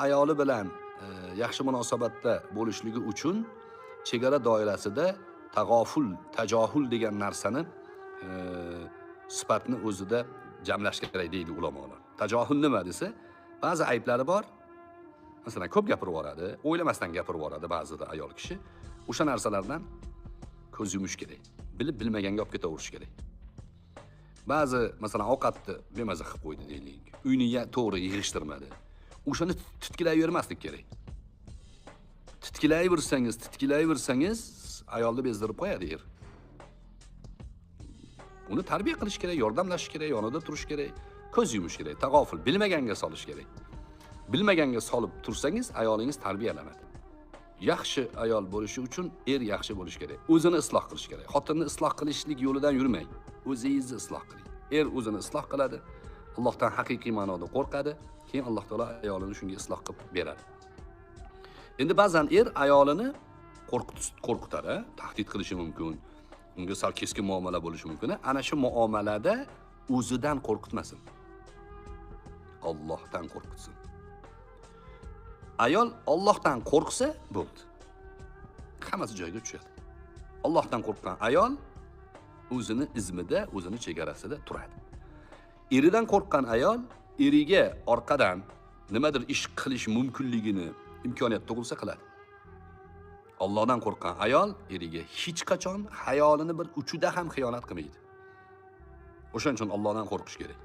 ayoli bilan yaxshi munosabatda bo'lishligi uchun chegara doirasida tajohul degan narsani sifatni o'zida jamlash kerak deydi ulamolar. Tajohul nima desa, ba'zi ayblari bor. Masalan, ko'p gapirib yuboradi, o'ylamasdan gapirib yuboradi ba'zida ayol kishi. O'sha narsalardan ko'z yumish kerak. Bilib bilmaganga olib ketaverish kerak. Ba'zi masalan ovqatni bemaza qilib qo'ydi deylik. Uyni to'g'ri yig'ishtirmadi. O'shani titkilayvermaslik kerak. Titkilayversangiz ayolni bezdirib qo'yadi er. Uni tarbiya qilish kerak, yordamlash kerak, yonida turish kerak, ko'z yumish kerak, tag'ofil bilmaganga solish kerak. Bilmaganga solib tursangiz, ayolingiz tarbiyalanadi. Yaxshi ayol bo'lishi uchun yaxshi bo'lish kerak. O'zini isloh qilish kerak. Xotinni isloh qilishlik yo'lidan yurmang. O'zingizni isloh qiling. O'zini isloh qiladi. Allohdan haqiqiy ma'noda qo'rqadi, keyin Alloh taolo ayolini shunga isloh qilib beradi. Endi ba'zan ayolini qo'rqitadi, tahdid qilishi mumkin. Unga sal keskin muomala bo'lishi mumkin. Ana shu muomalada o'zidan qo'rqitmasin. Allohdan qo'rqitsin. Ayol Allohdan qo'rqsa, bo'ldi. Hammasi joyiga tushadi. Allohdan qo'rqgan ayol o'zini izmida, o'zini chegarasida turadi. Eridan qo'rqgan ayol eriga orqadan nimadir ish qilish mumkinligini imkoniyat tug'ilsa qiladi. Allohdan qo'rqgan ayol eriga hech qachon hayolini bir uchida ham xiyonat qilmaydi. O'shaning uchun Allohdan qo'rqish kerak.